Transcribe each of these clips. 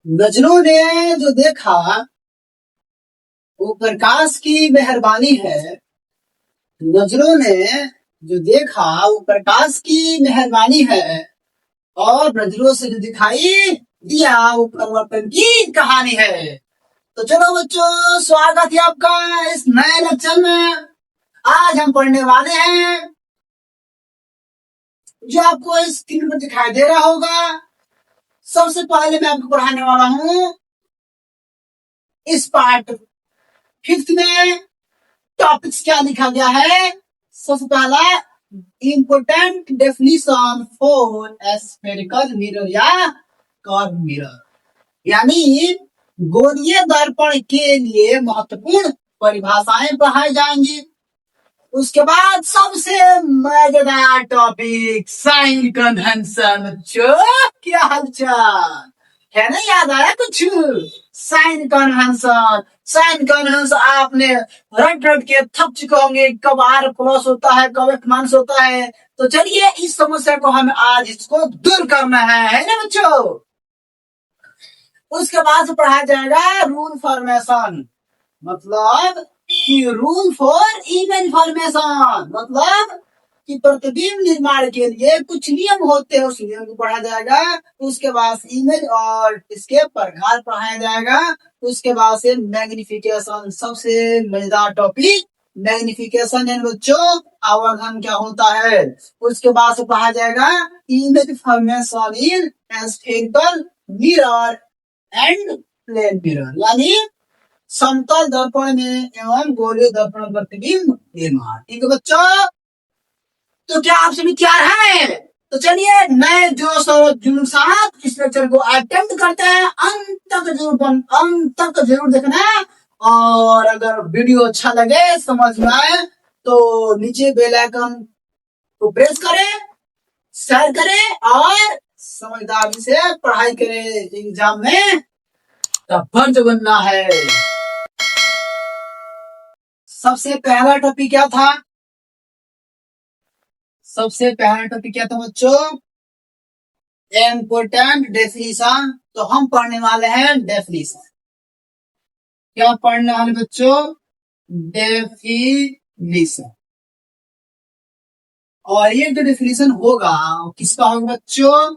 नजरों ने जो देखा वो प्रकाश की मेहरबानी है। नजरों ने जो देखा वो प्रकाश की मेहरबानी है, और नजरों से जो दिखाई दिया वो परिवर्तन की कहानी है। तो चलो बच्चों, स्वागत है आपका इस नए लेक्चर में। आज हम पढ़ने वाले हैं जो आपको इस स्क्रीन पर दिखाई दे रहा होगा। सबसे पहले मैं आपको पढ़ाने वाला हूँ इस पार्ट 5 में टॉपिक्स क्या लिखा गया है। सबसे पहला, important definition for spherical mirror या कर्व मिरर, यानी गोलीय दर्पण के लिए महत्वपूर्ण परिभाषाएं पढ़ाई जाएंगी। उसके बाद सबसे मजेदार टॉपिक, साइन कन्वेंशन। बच्चों क्या हालचाल है ना, याद आया कुछ? साइन कन्वेंशन, साइन कन्वेंशन आपने रट रट के थक चुके होंगे, कब आर प्लस होता है, कब एफ माइनस होता है। तो चलिए इस समस्या को हमें आज इसको दूर करना है ना बच्चों। उसके बाद पढ़ाया जाएगा रूल फॉर्मेशन, मतलब कि रूल फॉर इमेज फॉर्मेशन, मतलब कि प्रतिबिंब निर्माण के लिए कुछ नियम होते हैं, उस नियम को पढ़ा जाएगा। उसके बाद इमेज और इसके प्रकार पढ़ाया जाएगा। उसके बाद से मैग्निफिकेशन, सबसे मजेदार टॉपिक मैग्निफिकेशन है बच्चों, आवर्धन क्या होता है। उसके बाद से पढ़ा जाएगा image formation in spherical mirror and plane mirror, यानी समतल दर्पण में एवं गोलीय दर्पण प्रतिबिंब निर्माण। ठीक है बच्चों, तो क्या आप सभी तैयार हैं? तो चलिए नए जोश और जुनून साथ इस लेक्चर को अटेम्प्ट करते हैं। अंत तक जरूर देखना, और अगर वीडियो अच्छा लगे, समझ में आए, तो नीचे बेल आइकन को प्रेस करें, शेयर करें और समझदारी से पढ़ाई करें। एग्जाम में फर्ज बनना है। सबसे पहला टॉपिक क्या था? सबसे पहला टॉपिक क्या था बच्चों? Important definition. तो हम पढ़ने वाले हैं डेफिनेशन। क्या पढ़ने वाले बच्चों? डेफिनेशन। और ये जो डेफिनेशन होगा किसका होगा बच्चों?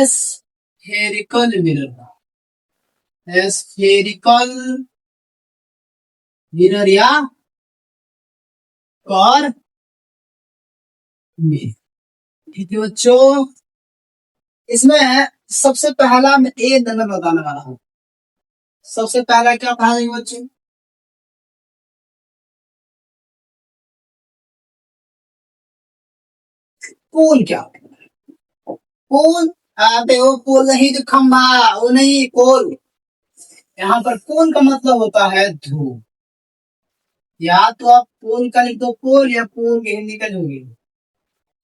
स्फेरिकल मिरर का। स्फेरिकल मिरर या कर्व मिरर। ठीक है बच्चों, इसमें सबसे पहला मैं ए नंबर बताने वाला हूँ। सबसे पहला क्या पढ़ा जाएगा बच्चों? पोल क्या? पोल, अबे वो पोल नहीं जो खंभा, वो नहीं, पोल। यहाँ पर पोल का मतलब होता है ध्रुव। या तो आप पोल का लिख दो पोल, या पोल की हिंदी का लोगे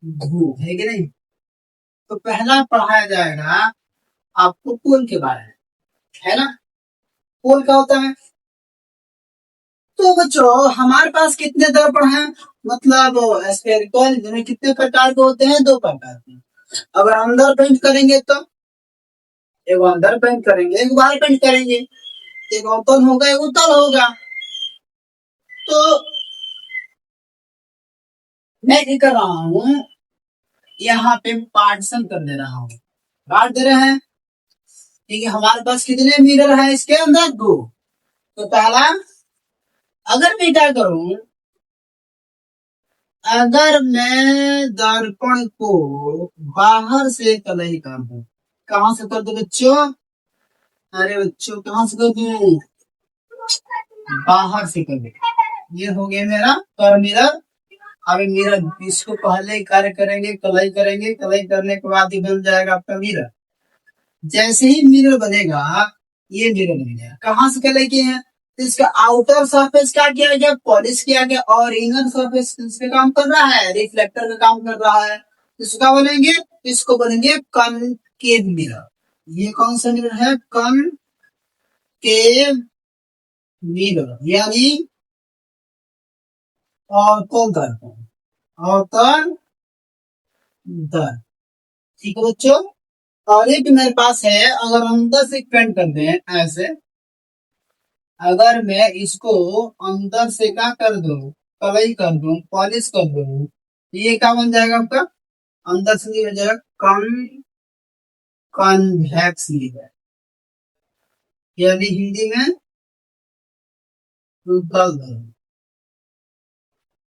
ध्रुव, है कि नहीं। तो पहला पढ़ाया जाएगा आपको पोल के बारे में, है ना। पोल क्या होता है? तो बच्चों हमारे पास कितने दर्पण हैं? मतलब स्फेरिकल में कितने प्रकार के होते हैं? 2 प्रकार के। अगर अंदर पेंट करेंगे तो एक अंदर पेंट करेंगे, एक बाहर पेंट करेंगे। एक अवतल होगा, एक उत्तल होगा। तो मैं क्या कर रहा हूँ, यहाँ पे पार्टीशन कर दे रहा हूँ, काट दे रहे हैं। ठीक है, हमारे पास कितने मिरर है इसके अंदर? 2। तो पहला, अगर मैं क्या करूं, अगर मैं दर्पण को बाहर से कलई कर दूं, कहां से कर दूं बच्चों? अरे बच्चों कहां से कर दूं? बाहर से कर दूं। ये हो गया मेरा कर्व मिरर। अब मिरर इसको पहले कार्य करेंगे, कलई करेंगे, कलई करने के बाद ही बन जाएगा आपका मिरर। जैसे ही मिरर बनेगा, ये मिरर बन गया। कहां से कलई किए हैं? तो इसका आउटर सरफेस क्या किया गया? पॉलिश किया गया, और इनर सरफेस इसका काम कर रहा है, रिफ्लेक्टर का काम कर रहा है। इसका बनेंगे, इसको बनेंगे कनकेव मिरर। ये कौन सा मिरर है? कनकेव मिरर, यानी अवतल दर्पण, अवतल दर्पण। ठीक है बच्चों, और एक मेरे पास है, अगर अंदर से पेंट कर दें ऐसे, अगर मैं इसको अंदर से क्या कर दूं, कलई कर दूं, पॉलिश कर दूं, ये क्या बन जाएगा आपका, अंदर से ये हो जाएगा कॉन्वेक्स लीवर, यानी हिंदी में उत्तल ध्रुव।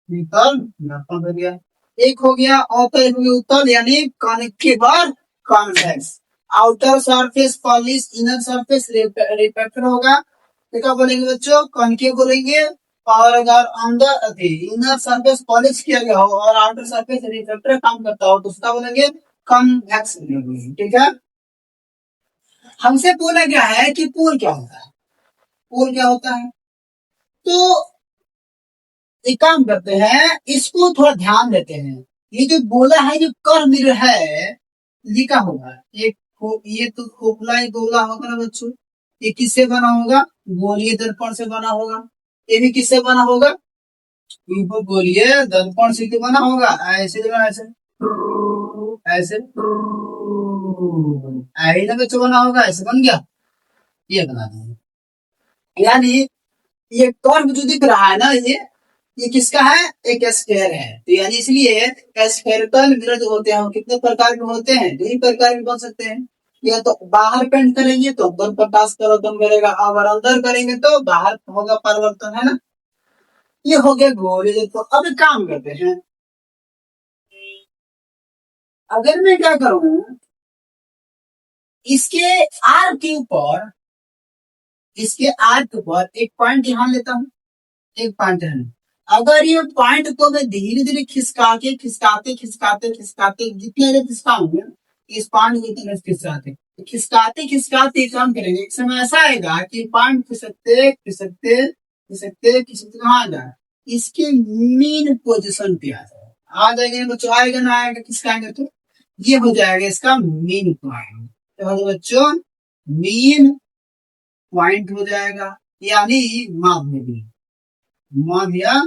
उत्तल दर्पण हो गया, एक हो गया अवतल, एक हो गया उत्तल, यानी concave convex. Outer surface polish, inner surface reflector होगा, तो क्या बोलेंगे बच्चों, कॉन्केव बोलेंगे। और अगर अंदर इनर सरफेस पॉलिश किया गया हो और आउटर सरफेस रिफ्लेक्टर काम करता हो तो उसका बोलेंगे कॉन्वेक्स लेंस। ठीक है, हमसे पूछा गया है कि पोल क्या होता है, पोल क्या होता है। तो एक काम करते हैं, इसको थोड़ा ध्यान देते हैं। ये जो गोला है, जो कर्व है, ये क्या होगा, ये तो खोखला ही गोला होगा ना बच्चों। ये किससे बना होगा, गोलीय दर्पण से बना होगा। ये भी किससे बना होगा, गोलीय दर्पण से तो बना होगा। ऐसे जो है, ऐसे ऐसे ऐसे ना बच्चों बना होगा, ऐसे बन गया, ये बना देंगे। यानी ये कर्व जो दिख रहा है ना, ये किसका है, एक स्फेयर है। तो यानी इसलिए स्फेरिकल मिरर जो होते हैं वो कितने प्रकार के होते हैं, दो ही प्रकार के बन सकते हैं। या तो बाहर पेंट करेंगे तो अंदर प्रकाश परिवर्तन मिलेगा, अगर अंदर करेंगे तो बाहर होगा परिवर्तन, है ना। ये हो गया गोल। तो अब एक काम करते हैं, अगर मैं क्या करूं, इसके आर के ऊपर, इसके आर के ऊपर एक पॉइंट यहां लेता हूं, एक पॉइंट है। अगर ये पॉइंट को मैं धीरे धीरे खिसकाते खिसकाते खिसकाते खिसकाते जितने देर खिसकाऊंगे, इस पॉइंट को इतने खिसकाते खिसकाते खिसकाते काम करेंगे, एक समय ऐसा आएगा कि पॉइंट खिसकते खिसकते खिसकते खिसकते कहाँ आ जाए, इसके मेन पोजिशन पे आ जाएगा बच्चों, आएगा ना आएगा, खिसकाएंगे तो ये हो जाएगा इसका मेन पॉइंट। तो बच्चों मेन पॉइंट हो जाएगा, यानी माध्य बिंदु, माध्य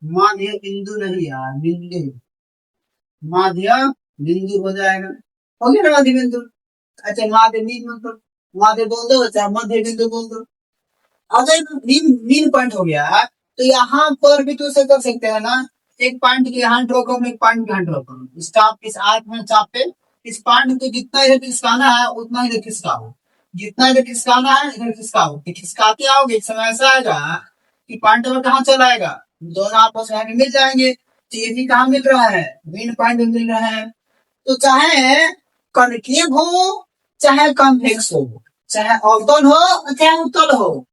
माध्य बिंदु नहीं यार, बिंदु, माध्य बिंदु हो जाएगा। हो गया ना माध्य बिंदु। अच्छा माध्य मीन मतलब, माध्य बोल दो बच्चा, मध्य बिंदु बोल दो। अगर मीन मीन पॉइंट हो गया तो यहाँ पर भी तो उसे कर सकते हैं ना, एक पॉइंट के यहाँ ड्रॉ करो, एक पॉइंट यहाँ ड्रॉ करो, स्टाफ इस आर्क में चाप पे इस पॉइंट को जितना इधर खिसकाना है उतना इधर खिसकाओ, जितना इधर खिसकाना है इधर खिसकाओ, खिसकाते आओगे एक समय ऐसा आएगा कि पॉइंट में कहाँ चला आएगा, दोनों आपस में मिल जाएंगे। तो ये भी कहाँ मिल रहा है, मीन पॉइंट में मिल रहा है। तो चाहे कनकेव हो चाहे कन्वेक्स हो, चाहे अवतल हो चाहे उत्तल हो,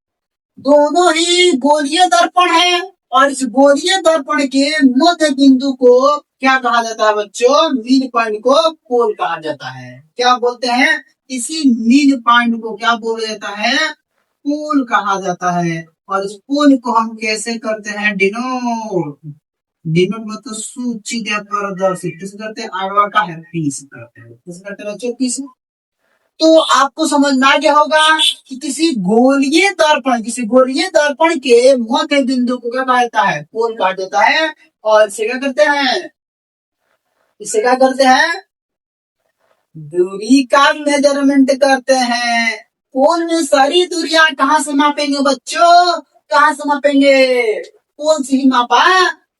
दोनों ही गोलीय दर्पण है। और इस गोलीय दर्पण के मध्य बिंदु को क्या कहा जाता है बच्चों, मीन पॉइंट को पोल कहा जाता है। क्या बोलते हैं, इसी मीन पॉइंट को क्या बोला जाता है, पोल कहा जाता है। और इस पोल को हम कैसे करते हैं, डिनोट, डिनोट मतलब सूचित या प्रदर्शित किसे करते हैं, आगवा का है पीस करते हैं, किसे करते हैं बच्चों, पीस। तो आपको समझ में आ गया होगा कि किसी गोलीय दर्पण के मध्य बिंदु को क्या कहा जाता है, पोल कहा जाता है। और इसे क्या करते हैं, इसे क्या करते हैं, दूरी का मेजरमेंट करते हैं। पोल में सारी दूरियां कहाँ से मापेंगे बच्चों, कहाँ से मापेंगे, पोल से ही मापा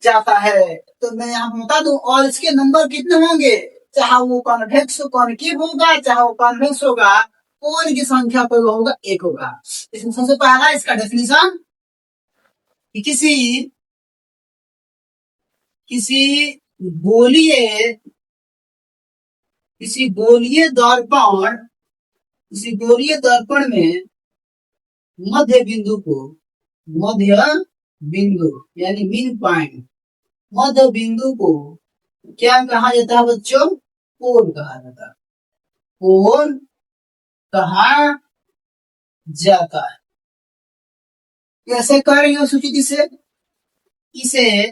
जाता है। तो मैं यहाँ बता दूं, और इसके नंबर कितने होंगे, चाहे वो कॉन्वेक्स कॉन्केव होगा चाहे वो कॉन्वेक्स होगा, पोल की संख्या पर होगा एक होगा। इसमें सबसे पहला इसका डेफिनेशन, कि किसी गोलीय किसी गोलीय दर्पण किसी गोलीय दर्पण में मध्य बिंदु को, मध्य बिंदु यानी मीन पॉइंट, मध्य बिंदु को क्या कहा जाता है बच्चों, पोल कहा जाता है, पोल कहा जाता है। कैसे करेंगे सूचित, इसे इसे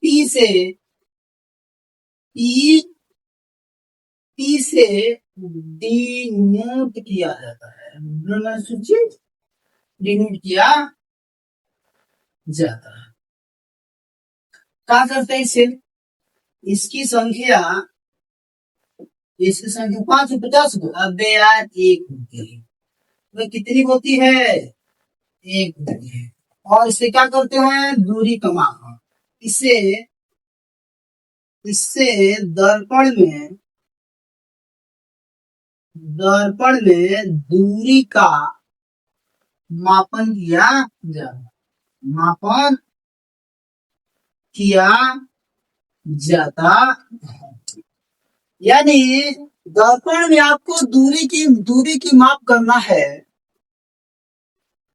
पी से पी पी से डिनोट किया जाता है, सूचित डिनोट किया जाता है। क्या करते हैं इसे, इसकी संख्या इसकी संख्या 5 है, 50 को। अब यार एक होती है, वह कितनी होती है? एक होती है। और इससे क्या करते हैं? दूरी कमा। इससे इससे दर्पण में दूरी का मापन किया जाता मापन किया जाता है। यानी दर्पण में आपको दूरी की माप करना है,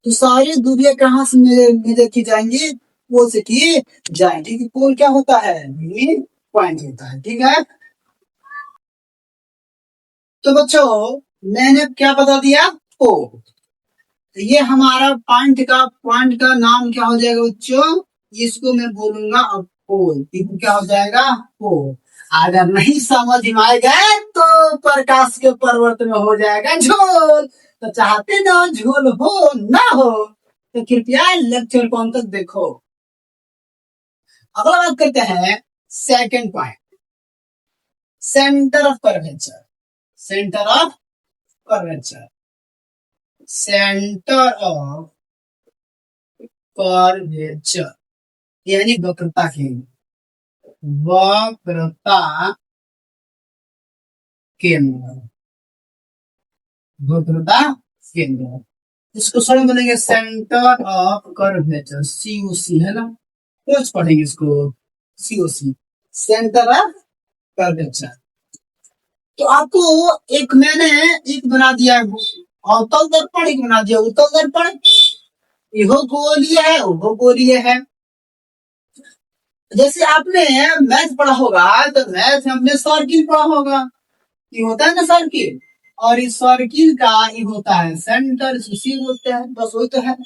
तो सारी दूरियां कहाँ से मेजर की जाएंगी? पोल से की जाएंगी, क्योंकि पोल क्या होता है? पॉइंट होता है। ठीक है, तो बच्चों मैंने क्या बता दिया? पोल। तो ये हमारा पॉइंट का नाम क्या हो जाएगा बच्चों? इसको मैं बोलूंगा अब पोल। क्या हो जाएगा? पोल। अगर नहीं समझ में आएगा तो प्रकाश के पर्वत में हो जाएगा झोल। तो चाहते ना झोल हो ना हो, तो कृपया लेक्चर को अंत तक देखो। अगला बात करते हैं second point, centre of curvature. Centre of curvature centre of curvature यानी वक्रता केंद्र। वक्रता केंद्र, वक्रता केंद्र, इसको सरल बनेंगे सेंटर ऑफ कर्वेचर, सीओसी है ना, कुछ पढ़ेंगे इसको सीओसी, सेंटर ऑफ कर्वेचर। तो आपको मैंने एक बना दिया है, अवतल दर्पण एक बना दिया, उत्तल दर्पण। यह गोलीय है, वो गोलीय है। जैसे आपने मैथ पढ़ा होगा, तो मैथ में हमने सर्किल पढ़ा होगा, ये होता है ना सर्किल, और इस सर्किल का ये होता है सेंटर, इसी होता है, बस वही तो है।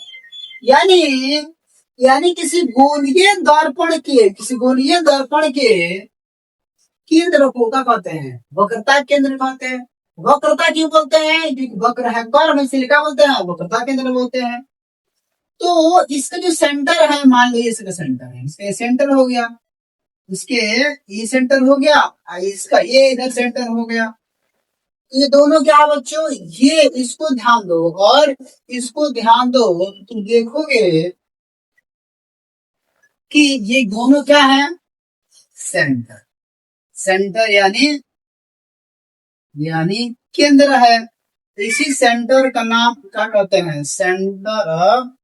यानी किसी गोलीय दर्पण के केंद्र को क्या कहते हैं? वक्रता केंद्र कहते हैं। वक्रता क्यों बोलते हैं? क्योंकि वक्र है कर्व, इसलिए क्या बोलते हैं? वक्रता केंद्र बोलते हैं। तो इसका जो सेंटर है, मान लो इसका सेंटर है, इसका सेंटर हो गया, इसके ये सेंटर हो गया, इसका ये इधर सेंटर हो गया। ये दोनों क्या बच्चों? ये इसको ध्यान दो और इसको ध्यान दो, तुम देखोगे कि ये दोनों क्या है? सेंटर। सेंटर यानी केंद्र है। इसी सेंटर का नाम क्या कहते हैं? Centre of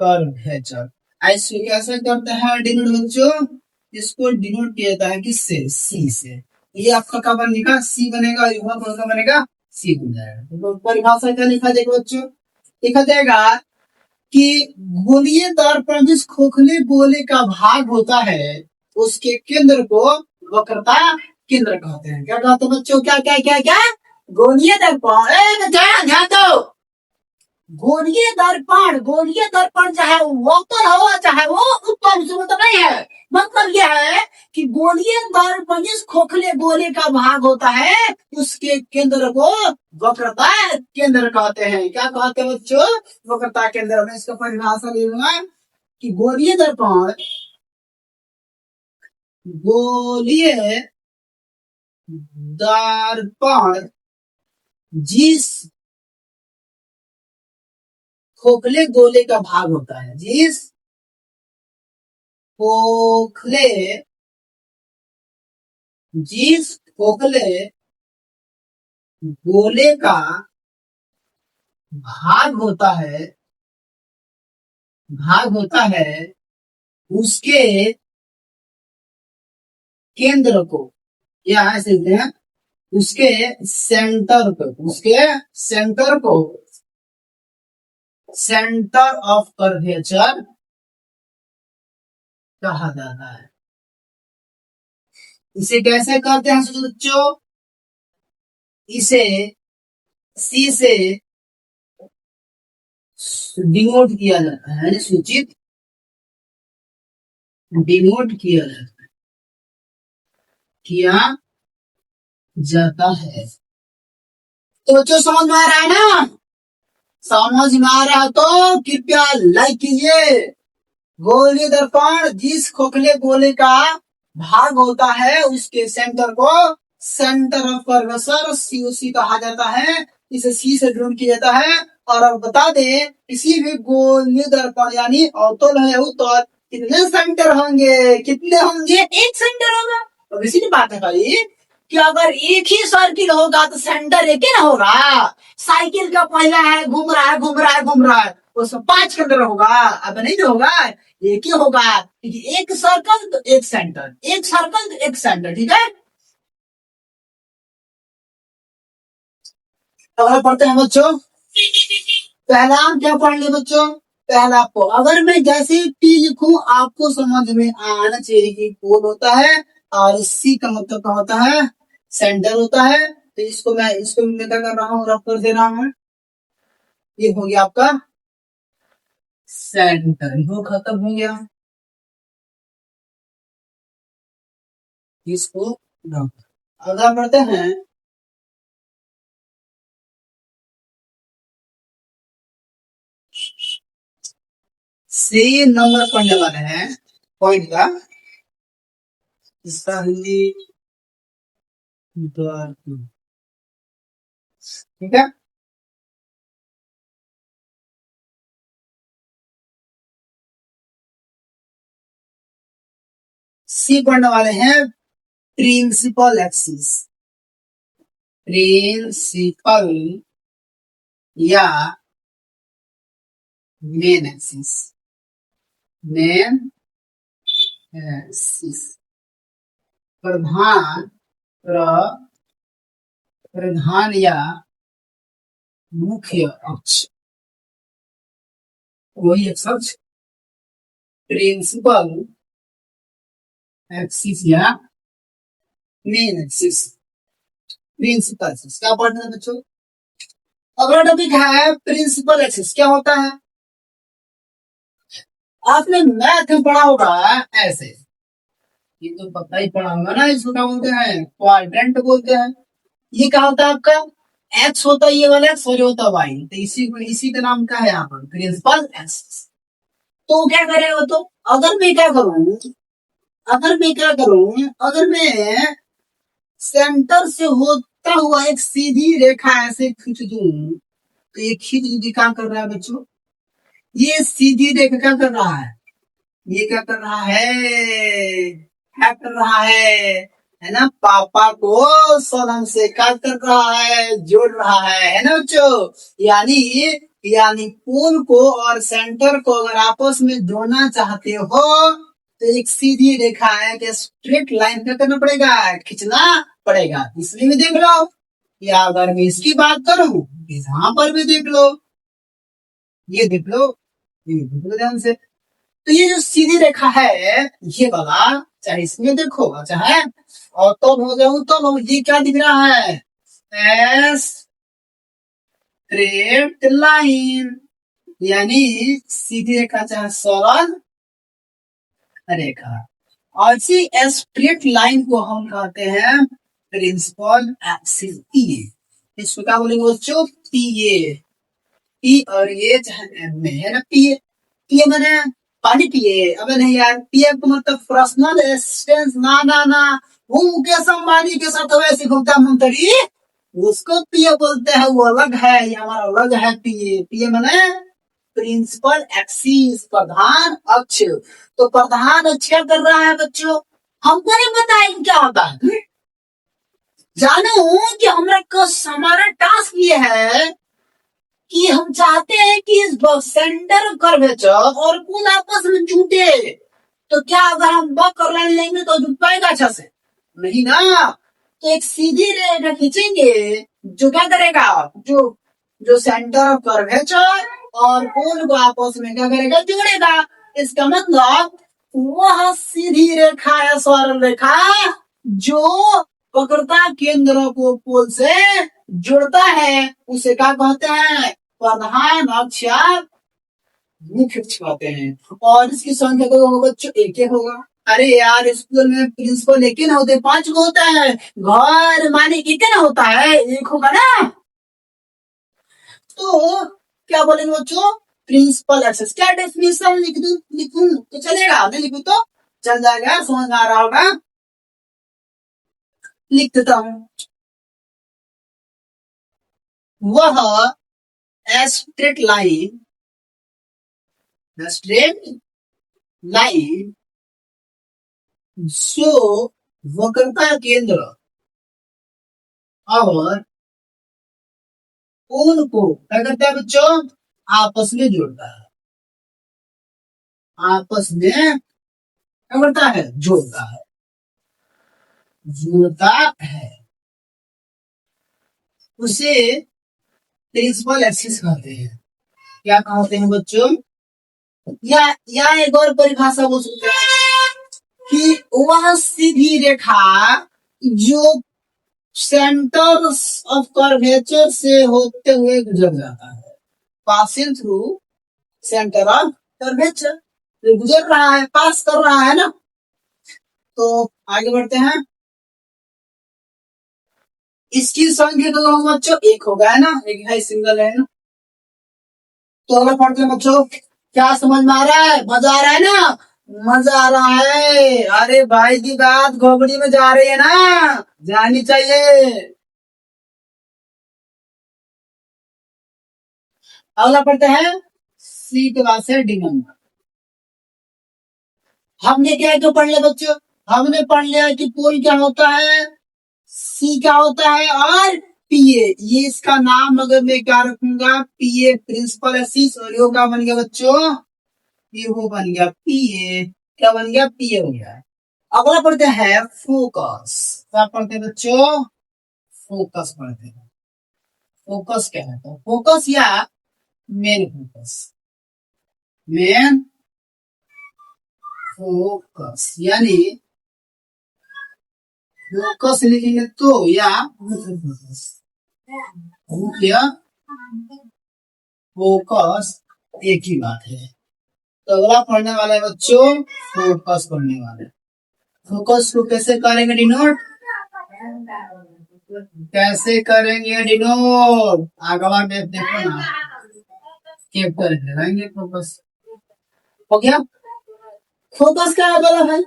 curvature. ऐसे कैसे करते हैं डिनोट बच्चों? इसको डिनोट किया जाता है किससे? सी से। ये आपका क्या बनेगा? सी बनेगा, यहाँ पर क्या बनेगा? सी बन जाएगा। तो परिभाषा क्या लिखा जाएगा बच्चों? लिखा जाएगा कि गोलीय दर्पण जिस खोखले गोले का भाग होता है, उसके केंद्र को वक्रता केंद्र कहते हैं। क्या कहते हैं बच्चों? क्या क्या क्या क्या? गोलीय दर्पण, ध्यान दो। गोलीय दर्पण चाहे वो उत्तल हो चाहे वो उत्तल, से मतलब नहीं है। मतलब यह है कि गोलीय दर्पण जिस खोखले गोले का भाग होता है, उसके केंद्र को वक्रता केंद्र कहते हैं। क्या कहते हैं बच्चों? वक्रता केंद्र। में इसका परिभाषा लूंगा कि गोलीय दर्पण जिस खोखले गोले का भाग होता है, जिस खोखले गोले का भाग होता है उसके केंद्र को, या ऐसे हैं उसके सेंटर को सेंटर ऑफ कर्वेचर कहा जाता है। इसे कैसे कहते हैं बच्चों? इसे सी से डिनोट किया जाता है, सूचित डिनोट किया जाता है। तो बच्चों समझ में आ रहा है ना? समझ में आ रहा तो कृपया लाइक कीजिए। गोलीय दर्पण जिस खोखले गोले का भाग होता है, उसके सेंटर को सेंटर ऑफ कर्वेचर COC कहा जाता है, इसे C से ड्रोन किया जाता है। और अब बता दें किसी भी गोलीय दर्पण यानी अवतल है उत्तल कितने सेंटर होंगे, कितने होंगे, एक सेंटर होगा। अब इसी की बात है भाई कि अगर एक ही सर्किल होगा तो सेंटर एक ही ना होगा। साइकिल का पहिया है, घूम रहा है घूम रहा है घूम रहा है, वो सब 5 के अंदर होगा, अब नहीं होगा, एक ही होगा, क्योंकि एक सर्कल तो एक सेंटर, एक सर्कल तो एक सेंटर, ठीक है। अगला पढ़ते हैं बच्चों, पहला क्या पढ़ लिया बच्चों, पहला को अगर मैं जैसे टी लिखूं आपको समझ में आना चाहिए कि पोल होता है और सी का मतलब क्या होता है, सेंटर होता है। तो इसको मैं क्या कर रहा हूँ, रफ कर दे रहा हूँ। ये हो गया आपका सेंटर, वो खत्म हो गया, इसको अगला पढ़ते हैं। सी नंबर पढ़ने वाले हैं पॉइंट का, इसका हिंदी ठीक है। सी पढ़ने वाले हैं प्रिंसिपल एक्सिस, प्रिंसिपल या मेन एक्सिस, मेन एक्सिस प्रधान प्रधान या मुख्य अक्ष, वही अक्ष प्रिंसिपल एक्सिस या मेन एक्सिस, प्रिंसिपल एक्सिस क्या पढ़ना है बच्चों। अगला टॉपिक है प्रिंसिपल एक्सिस, क्या होता है, आपने मैथ में पढ़ा होगा ऐसे, ये तो पता ही पढ़ा होगा ना, इसको क्या बोलते हैं, क्वाड्रेंट बोलते हैं। ये क्या होता है आपका, एक्स होता है ये वाला एक्स और ये होता है वाई, तो इसी का नाम क्या है यहाँ पर, प्रिंसिपल एक्सिस। तो क्या करेगा, तो अगर मैं क्या करूं, अगर मैं सेंटर से होता हुआ एक सीधी रेखा ऐसे खींच दूं, तो ये खींच दूं क्या कर रहा है बच्चों, ये सीधी रेखा क्या कर रहा है, ये क्या कर रहा है, क्या कर रहा है ना, पापा को सोलम से क्या कर रहा है, जोड़ रहा है ना बच्चों। यानी यानी पोल को और सेंटर को अगर आपस में जोड़ना चाहते हो तो एक सीधी रेखा है कि स्ट्रेट लाइन क्या करना पड़ेगा, खींचना पड़ेगा। इसलिए भी देख लो, या अगर मैं इसकी बात करूं यहाँ पर भी देख लो, ये देख लो, ये देख लो ध्यान से। तो ये जो सीधी रेखा है ये वाला, चाहे इसमें देखो चाहे और तो हो जाऊं तो ये क्या दिख रहा है, एस स्ट्रेट लाइन, यानी सीधी रेखा चाहे सरल रेखा। और इसी स्ट्रेट लाइन को हम कहते हैं प्रिंसिपल एक्सिस पी, इसको क्या बोलेंगे बच्चों, पीए, पी और ये चाहे एम में है ना, पीए, पीए मैंने पानी पिए, अबे नहीं यार, पीए को मतलब पर्सनल असिस्टेंस, ना ना ना, वो मुकेश अंबानी के साथ वैसे घूमता मंत्री, उसको पीए बोलते हैं, वो अलग है, ये हमारा अलग है। पीए, पीए मैंने प्रिंसिपल एक्सिस, प्रधान अक्ष। तो प्रधान अक्ष क्या कर रहा है बच्चों, हमको नहीं पता है क्या होता है, जानो कि हमारा टास्क ये है कि हम चाहते हैं कि इस सेंटर कर्वेचर और पुल आपस में जुटे, तो क्या अगर हम वक्र लाइन लेंगे तो जुट पाएगा अच्छा से, नहीं ना। तो एक सीधी रेखा खींचेंगे जो क्या करेगा, जो जो सेंटर ऑफ कर्वेचर और पुल को आपस में क्या करेगा, जोड़ेगा। इसका मतलब वह सीधी रेखा है, सरल रेखा जो वक्रता केंद्र को पोल से जोड़ता है, उसे क्या कहते हैं, प्रधान अक्ष या मुख्य अक्ष कहते हैं। और इसकी संख्या तो होगा बच्चों, एक ही होगा। अरे यार स्कूल में प्रिंसिपल एक ही ना होते, 5 को होता है, घर माने एक ना होता है, एक होगा ना। तो क्या बोलेंगे बच्चों, प्रिंसिपल एक्सेस, क्या डेफिनेशन लिख दूं, लिखूं तो चलेगा, नहीं लिखूं तो चल जाएगा, समझ में आ रहा होगा। लिख देता हूं। वह स्ट्रेट लाइन जो वक्रता केंद्र और कोण को क्या करता है बच्चों, आपस में जोड़ता है, आपस में क्या करता है, जोड़ता है, जोड़ता है, उसे प्रिंसिपल एक्सिस कहते हैं। क्या कहते हैं बच्चों, या एक और परिभाषा बोल सकते हैं कि वह सीधी रेखा जो सेंटर ऑफ कर्वेचर से होते हुए गुजर जाता है, passing through centre of curvature, गुजर रहा है, पास कर रहा है ना। तो आगे बढ़ते हैं। इसकी संख्या तो बच्चों एक होगा है ना, एक है सिंगल है ना। तो अगला पढ़ते हैं बच्चों, क्या समझ में आ रहा है, मजा आ रहा है ना, मजा आ रहा है। अरे भाई की बात खोपड़ी में जा रही है ना, जानी चाहिए। अगला पढ़ते हैं, सी के बाद से डी नंबर। हमने क्या है तो पढ़ लिया बच्चों, हमने पढ़ लिया कि पोल क्या होता है, सी क्या होता है, और पीए। ये इसका नाम अगर मैं क्या रखूंगा, पीए प्रिंसिपल एसिस, और यो क्या बन गया बच्चों, ये वो बन गया पीए। क्या बन गया, पीए हो गया। अगला पढ़ते हैं फोकस। क्या पढ़ते हैं बच्चों, फोकस पढ़ते हैं। फोकस क्या है, तो फोकस या मेन फोकस, मेन फोकस यानी फोकस लिखेंगे तो, या फोकस, या फोकस एक ही बात है। तो अगला पढ़ने वाला है बच्चों, फोकस पढ़ने वाले। फोकस को कैसे करेंगे डिनोट, कैसे करेंगे डिनोट, आगवा में देखो ना, कैप्चर लगाएंगे फोकस। हो गया, फोकस क्या बोला भाई।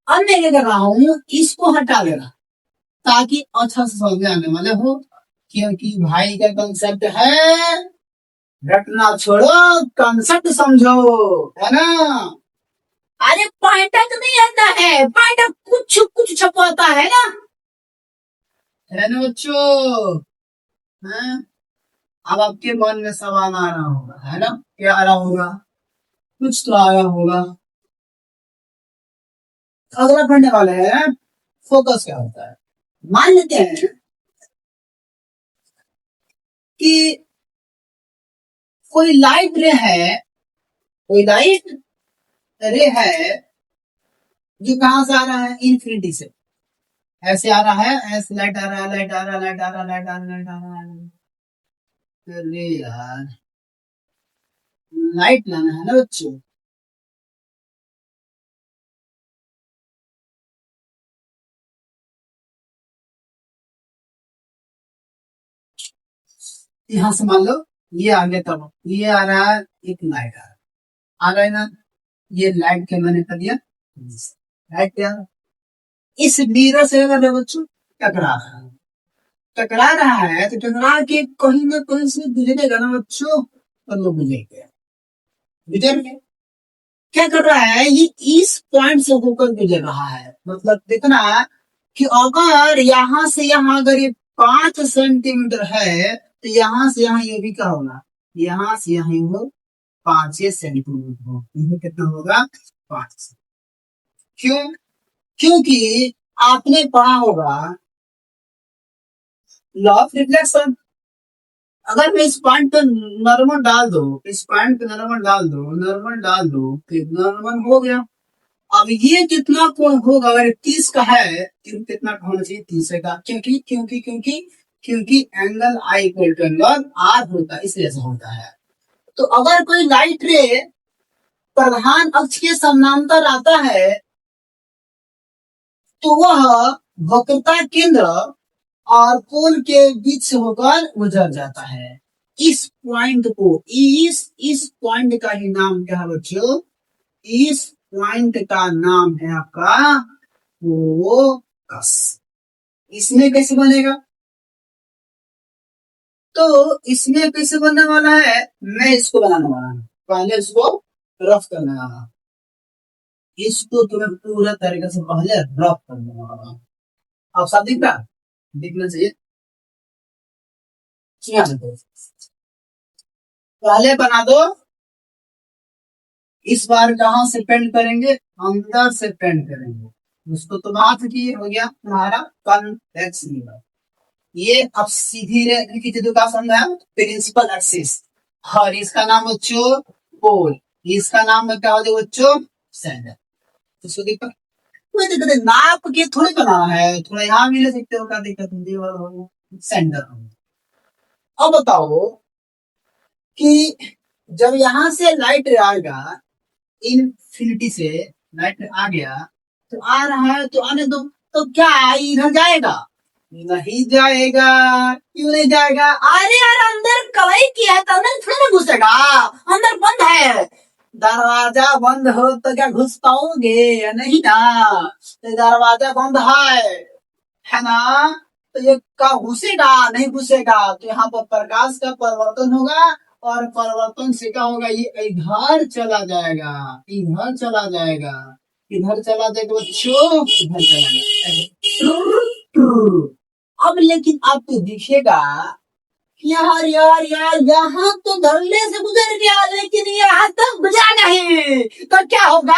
अब मैं क्या कर रहा हूँ, इसको हटा देना ताकि अच्छा से समझ में आने वाले हो, क्योंकि भाई का कंसेप्ट है रटना छोड़ो, कंसेप्ट समझो, है ना। अरे पाठक नहीं आता है, पाठक कुछ कुछ छपवाता है ना बच्चों। अब आपके मन में सवाल आ रहा होगा, है ना, क्या आ रहा होगा, कुछ तो आया होगा। अगला पढ़ने वाले हैं, फोकस क्या होता है। मान लेते हैं कि कोई लाइट रे है, कोई लाइट रे है जो कहां से आ रहा है, इन्फिनिटी से ऐसे आ रहा है, ऐसे लाइट आ रहा है, लाइट आ रहा है, लाइट आ रहा है, लाइट आ रहा है, लाइट आ रहा है। अरे यार, लाइट लाना है ना बच्चों। यहां से मान लो ये आ गया, तब ये आ रहा है, एक लाइट आ रहा है ना, ये लाइट के मैंने कर दिया, लाइट क्या, इस मिरर से अगर बच्चों टकरा रहा है, टकरा रहा है, तो टकरा के कहीं ना कहीं से गुजरेगा ना बच्चों, तो लोग गुजर गया, गुजर गए। क्या कर रहा है, ये इस पॉइंट से होकर गुजर रहा है, मतलब देखना कि अगर यहाँ से यहाँ अगर ये 5 सेंटीमीटर है, तो यहाँ से यहाँ ये भी क्या होगा, यहाँ से यहाँ हो 5 सेंटीमीटर हो, ये कितना होगा, 5। क्यों, क्योंकि आपने पढ़ा होगा लॉ ऑफ रिफ्लेक्शन। अगर मैं इस पॉइंट पे नॉर्मल डाल दो, इस पॉइंट पे नॉर्मल डाल दो, नॉर्मल डाल दो, तो नॉर्मल हो गया। अब ये कितना कोण होगा, अगर 30 का है तो कितना होना चाहिए, 30 का, क्योंकि क्योंकि क्योंकि क्योंकि angle I equal to angle R होता है, इसलिए ऐसा होता है। तो अगर कोई लाइट रे प्रधान अक्ष के समानांतर आता है, तो वह वक्रता केंद्र और पोल के बीच से होकर गुजर जाता है। इस पॉइंट को, इस पॉइंट का ही नाम क्या है बच्चों, इस पॉइंट का नाम है आपका फोकस। इसमें कैसे बनेगा? तो इसमें कैसे बनने वाला है, मैं इसको बनाने वाला हूँ। पहले इसको रफ करने वाला हूँ। इसको तुम्हें पूरा तरीके से पहले रफ करने वाला हूँ। अब साथ दिख रहा, दिखना चाहिए। यहाँ देखो, पहले बना दो। इस बार कहाँ से पेंट करेंगे? अंदर से पेंट करेंगे उसको। तो हाथ की हो गया तुम्हारा कॉन्वेक्स मिरर। ये अब सीधी रेखा की का संज्ञा है प्रिंसिपल एक्सिस। और इसका नाम बच्चों पोल। इसका नाम क्या हो जाए बच्चों? सेंटर। तो देखो कोई दिक्कत नहीं, नाप के थोड़ी बनाना है, थोड़ा यहाँ भी ले सकते हो, क्या दिक्कत है? सेंटर। अब बताओ कि जब यहाँ से लाइट आएगा, इनफिनिटी से लाइट आ गया, तो आ रहा है तो आने दो। तो क्या इधर जाएगा? नहीं जाएगा। क्यों नहीं जाएगा? अरे यार अंदर कलाई किया है तो अंदर थोड़ी ना घुसेगा, अंदर बंद है। दरवाजा बंद हो तो क्या घुस पाओगे? नहीं ना। तो दरवाजा बंद है ना। तो ये का घुसेगा? नहीं घुसेगा। तो यहाँ पर प्रकाश का परिवर्तन होगा, और परिवर्तन से क्या होगा? ये इधर चला जाएगा, इधर चला जाएगा, इधर चला जाएगा बच्चों, इधर चला जाएगा। अब लेकिन आपको दिखेगा यार यार यार यहाँ तो धरने से गुजर गया, लेकिन यहाँ तक गुजरा नहीं। तो क्या होगा?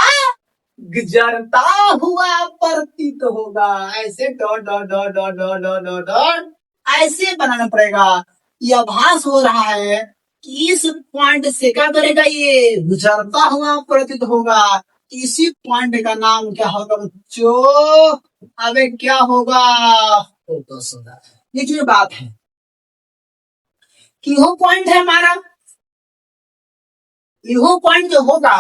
गुजरता हुआ प्रतीत होगा। ऐसे dot dot dot dot dot dot dot dot ऐसे बनाना पड़ेगा। यह आभास हो रहा है कि इस पॉइंट से क्या करेगा? ये गुजरता हुआ प्रतीत होगा। इसी पॉइंट का नाम क्या होगा बच्चों? अबे क्या होगा? फोकस होगा। ये जो बात है कि वो पॉइंट है हमारा, वो पॉइंट जो होगा,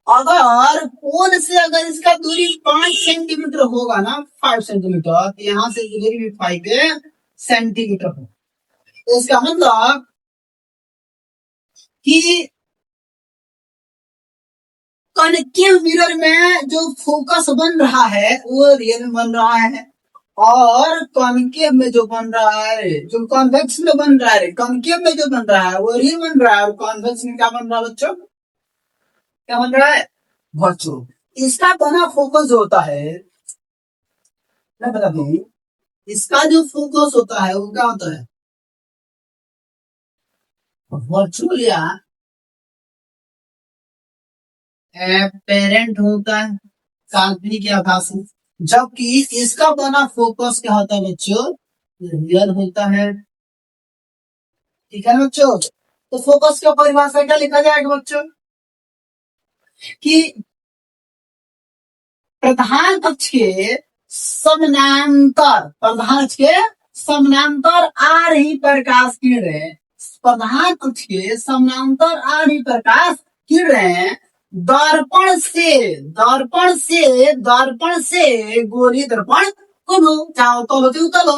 अगर पोल से अगर इसका दूरी 5 सेंटीमीटर होगा ना, 5 सेंटीमीटर, तो यहाँ से दूरी भी 5 सेंटीमीटर हो। तो इसका मतलब कि कनेक्टिव मिरर में जो फोकस बन रहा है वो रियल में बन रहा है, और कॉन्केव में जो बन रहा है, जो कॉन्वेक्स में बन रहा है, कॉन्केव में जो बन रहा है वो रियल बन रहा है, और कॉन्वेक्स में क्या बन रहा है बच्चों? क्या बन रहा है बच्चों? इसका बना फोकस जो होता है, मैं बता दूं, इसका जो फोकस होता है वो क्या होता है? वर्चुअल या एपेरेंट होता है, काल्पनिक या आभासी। जबकि इसका बना फोकस क्या होता है बच्चों? रियल होता है। ठीक है बच्चों। तो फोकस का परिभाषा क्या लिखा जाएगा बच्चों? कि प्रधान अक्ष के समानांतर, प्रधान अक्ष के समानांतर आ रही प्रकाश किरणें, प्रधान अक्ष के समानांतर आ रही प्रकाश किरणें दर्पण से, दर्पण से, दर्पण से गोलीय दर्पण को लो, चाहे तो उतलो,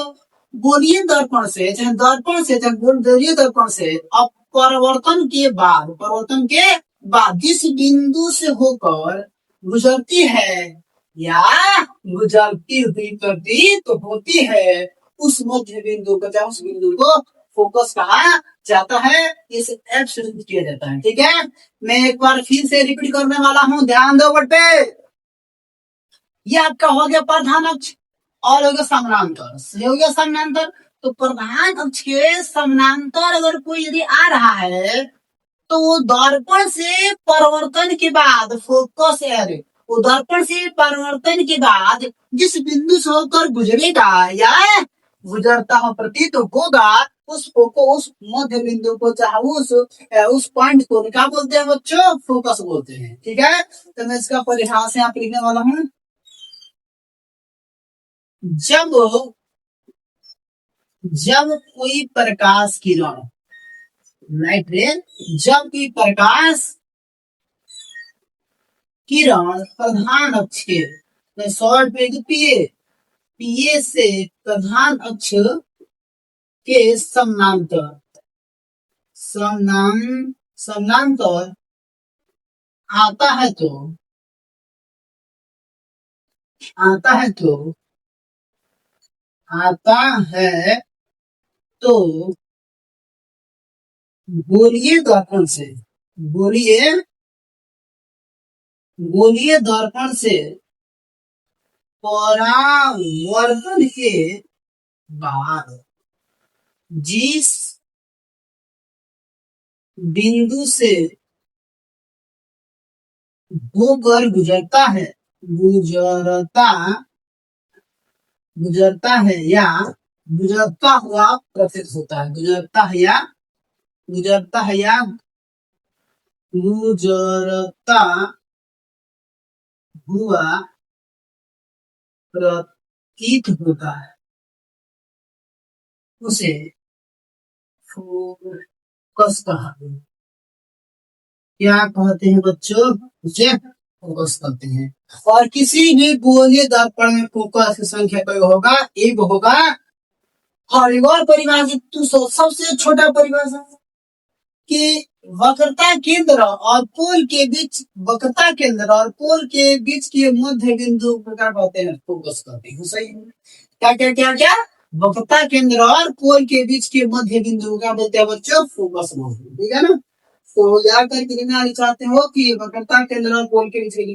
गोलीय दर्पण से, चाहे दर्पण से, चाहे गोलीय दर्पण से, अब परिवर्तन के बाद, परिवर्तन के बाद जिस बिंदु से होकर गुजरती है या गुजरती हुई प्रतीत तो होती है, उस मध्य बिंदु को, चाहे उस बिंदु को फोकस कहा जाता है। इसे एफ से किया जाता है। ठीक है, मैं एक बार फिर से रिपीट करने वाला हूं, ध्यान दो बटे। ये आपका हो गया प्रधान अक्ष, और हो गया समानांतर, हो गया समानांतर। तो प्रधान अक्ष के समानांतर अगर कोई यदि आ रहा है, तो वो दर्पण से परिवर्तन के बाद फोकस है, वो दर्पण से परिवर्तन के बाद जिस बिंदु से होकर गुजरेगा या गुजरता हुआ प्रतीत होगा, उस मध्य बिंदु को, चाहे उस पॉइंट को क्या बोलते हैं बच्चों? फोकस बोलते हैं। ठीक है, तो मैं इसका परिभाषा यहाँ पे लिखने वाला हूँ। जब जब कोई प्रकाश किरण, लाइट रे, जब कोई प्रकाश किरण प्रधान अक्ष के शॉर्ट में पीए, पीए से प्रधान अक्ष के समानांतर, समानांतर आता है तो, आता है तो आता है तो बोलिए दर्पण से, बोलिए बोलिए दर्पण से परावर्तन के बाद जिस बिंदु से होकर गुजरता गुजरता है या गुजरता हुआ प्रतीत होता है, गुजरता है या गुजरता हुआ प्रतीत होता है, उसे फोकस कहते हैं। क्या कहते हैं बच्चों? उसे फोकस कहते हैं। और किसी भी गोलीय दर्पण में फोकस की संख्या कोई होगा, एक होगा। और एक और परिभाषित सबसे छोटा परिभाषा कि वक्रता केंद्र और पोल के बीच, वक्रता केंद्र और पोल के बीच के मध्य बिंदु को क्या कहते हैं? फोकस कहते हैं। सही है। क्या क्या क्या क्या? वक्रता केंद्र और पोल के बीच के मध्य बिंदु को क्या बोलते हैं बच्चों? फोकस बोलते हैं। ठीक है ना? तो याद करके लिखना चाहते हो कि वक्रता केंद्र और पोल के बीच के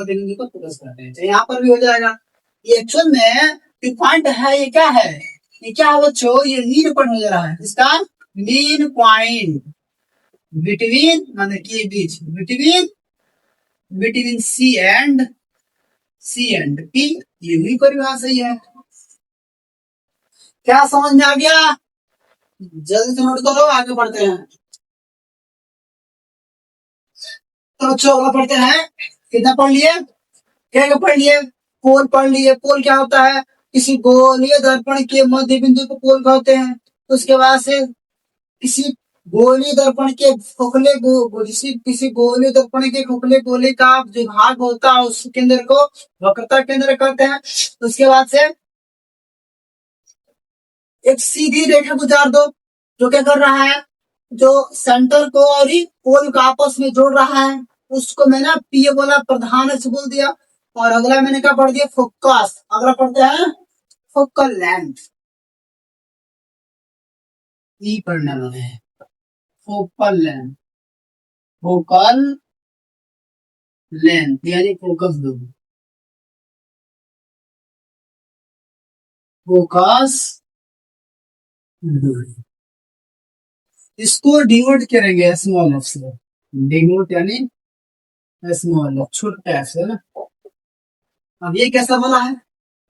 बिंदु को फोकस करते हैं। यहाँ पर भी हो जाएगा। ये एक्चुअल में पॉइंट है, ये क्या है? ये क्या है बच्चों? ये मीन पॉइंट हो रहा है। इसका मीन पॉइंट बिटवीन, मतलब के बीच, बिटवीन सी एंड पी। ये भी परिभाषा ही है। क्या समझ में आ गया? जल्दी से नोट करो, आगे बढ़ते हैं। तो चलो पढ़ते हैं। कितना पढ़ लिए? क्या पढ़ लिए? पोल पढ़ लिए। पोल क्या होता है? किसी गोलीय दर्पण के मध्य बिंदु को पोल कहते हैं। उसके बाद से किसी गोलीय दर्पण के खोखले किसी गोलीय दर्पण के खोखले गोले का जो भाग होता है उस केंद्र को वक्रता केंद्र कहते हैं। उसके बाद से एक सीधी रेखा गुजार दो, जो क्या कर रहा है? जो सेंटर को और पोल को आपस में जोड़ रहा है, उसको मैंने पी बोला, प्रधान से बोल दिया। और अगला मैंने क्या पढ़ दिया? फोकस। अगला पढ़ते हैं फोकल लेंथ। ई पढ़ने वाले हैं फोकल लेंथ। फोकल लेंथ यानी फोकस दूरी। फोकस दूरी इसको डिनोट करेंगे स्मॉल एफ से। डिनोट यानी स्मॉल एफ, छोटा एफ से ना। अब ये कैसा बना है?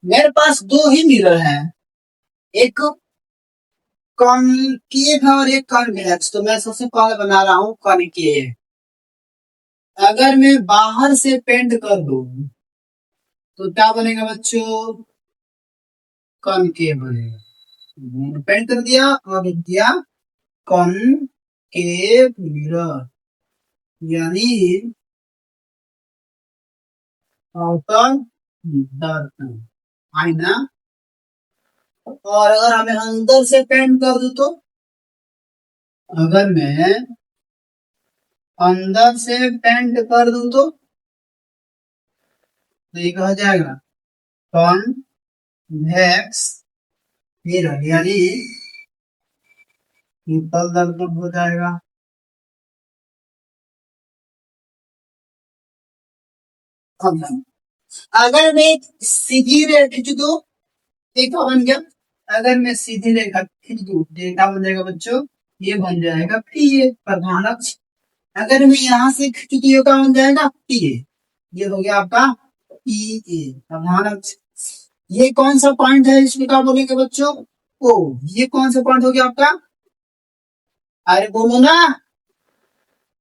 मेरे पास दो ही मिरर है, एक कॉनकेव है और एक कॉन्वेक्स। तो मैं सबसे पहले बना रहा हूँ कॉनकेव। अगर मैं बाहर से पेंट कर दूं तो क्या बनेगा बच्चों? कॉनकेव बनेगा। पेंट कर दिया और दिया कॉनकेव मिरर यानी आउटर दर्पण, आईना। और अगर हमें अंदर से पेंट कर दूं तो, अगर मैं अंदर से पेंट कर दूं तो ये कहा जाएगा कॉन्वेक्स मिरर यानी शीतल दर्पण हो जाएगा। अगर मैं सीधी रेखा खींच दूं, क्या बन गया? अगर मैं सीधी रेखा खींच दूं तो क्या बन जाएगा बच्चों? ये बन जाएगा पी ए, प्रधान अक्ष। अगर मैं यहाँ से खींच दूं क्या बन जाएगा? P A. ये हो गया आपका पी ए, प्रधान अक्ष। ये कौन सा पॉइंट है? इसमें क्या बोलेंगे बच्चों? ओ, ये कौन सा पॉइंट हो गया आपका? अरे बोलो ना,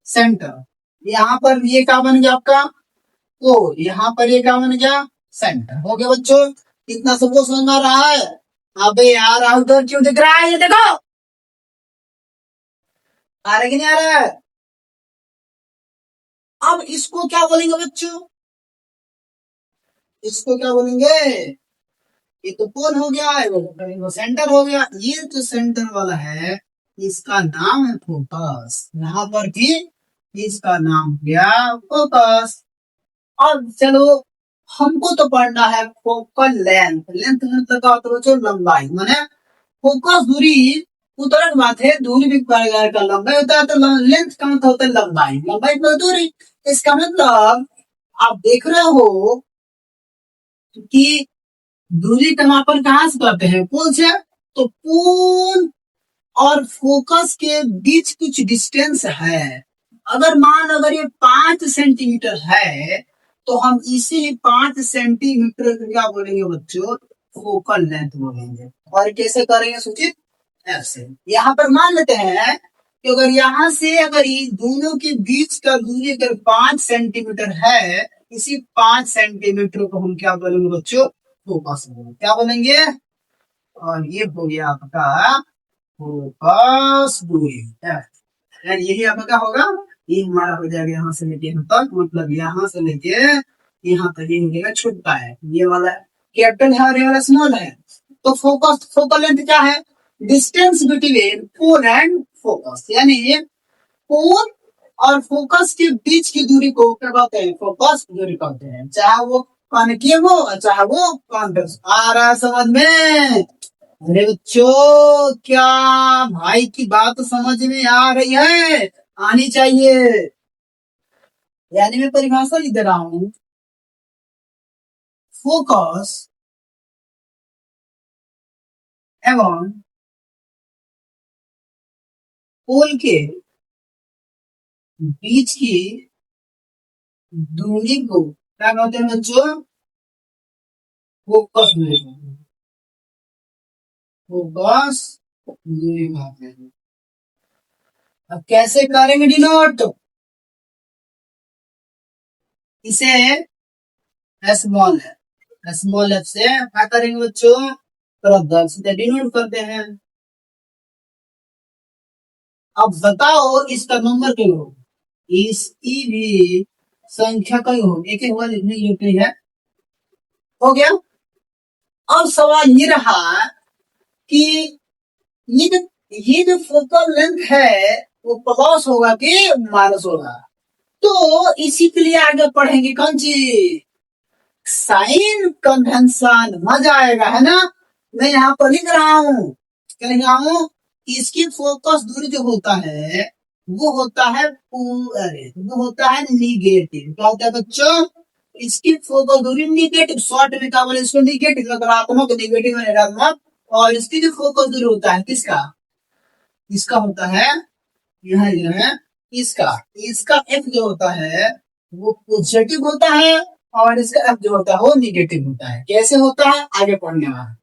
सेंटर। यहाँ पर ये क्या बन गया आपका? ओ, यहाँ पर ये क्या बन गया? सेंटर हो गया बच्चों। इतना सबको समझ में आ रहा है? अबे यार आउटडोर क्यों दिख रहा है? ये देखो, आ रहा है कि नहीं आ रहा है? अब इसको क्या बोलेंगे बच्चों? इसको क्या बोलेंगे? ये तो पोल हो गया है, वो सेंटर हो गया। ये जो सेंटर वाला है इसका नाम है फोकस। यहाँ पर भी इसका नाम क्या? फोकस। अब चलो हमको तो पढ़ना है फोकल लेंथ। लेंथ मतलब का होता है बच्चों लंबाई, माने फोकस दूरी उतरक बात है, दूरी भी प्रकार का लंबाई होता है, तो लेंथ का मतलब होता है लंबाई, लंबाई प्लस दूरी। इसका मतलब आप देख रहे हो कि दूरी का मापन कहाँ से करते हैं, पुल से। तो पुल और फोकस के बीच कुछ डिस्टेंस है। अगर ये 5 सेंटीमीटर है, तो हम इसी 5 सेंटीमीटर को क्या बोलेंगे बच्चों, फोकल लेंथ बोलेंगे। और कैसे करेंगे सूचित, ऐसे यहाँ पर मान लेते हैं कि अगर यहाँ से अगर ये दोनों के बीच का दूरी अगर 5 सेंटीमीटर है, इसी 5 सेंटीमीटर को हम क्या बोलेंगे बच्चों, फोकस बोलेंगे। क्या बोलेंगे, और ये हो गया आपका फोकस दूरी। यही आपका क्या होगा, ये हमारा हो जाएगा यहाँ से लेके यहाँ तक, मतलब यहाँ से लेके यहाँ तक ये मिलेगा छोटा है, ये वाला कैपिटल है और ये वाला स्मॉल है। तो फोकस फोकल लेंथ क्या है, distance between pole and focus, यानी पोल और फोकस के बीच की दूरी को क्या कहते हैं, फोकस दूरी कहते हैं। चाहे वो कॉन्केव हो चाहे वो कॉन्वेक्स। आ रहा है समझ में। अरे बच्चों, क्या भाई की बात समझ में आ रही है, आनी चाहिए। यानी मैं परिभाषा लिख दे रहा हूं, फोकस एवं पोल के बीच की दूरी को क्या कहते हैं बच्चों, फोकस दूरी। फोकस दूरी कहते हैं। अब कैसे करेंगे डिनोट, इसे स्मॉल है, स्मॉल एफ से क्या करेंगे बच्चों, तरफ से डिनोट करते हैं। अब बताओ इसका नंबर क्यों हो, इसकी भी संख्या कई हो, एक एक हुआ लिखने की जरूरत नहीं है। हो गया। अब सवाल ये रहा कि ये जो ये जो फोकल लेंथ है वो प्लस होगा कि माइनस होगा। तो इसी के लिए आगे पढ़ेंगे कौन चीज, साइन कन्वेंशन। मजा आएगा है ना। मैं यहाँ पर लिख रहा हूँ, क्या लिख रहा हूँ, इसकी फोकस दूरी जो होता है वो होता है अरे वो होता है निगेटिव। क्या होता है बच्चों, इसकी फोकस दूरी निगेटिव, शॉर्ट में क्या बोले इसको, निगेटिव, नकारात्मक, निगेटिव ऋणात्मक। और इसकी जो फोकस दूरी होता है किसका, इसका होता है यह जो है इसका, इसका एफ जो होता है वो पॉजिटिव होता है और इसका एफ जो होता है वो निगेटिव होता है। कैसे होता है आगे पढ़ने वाला।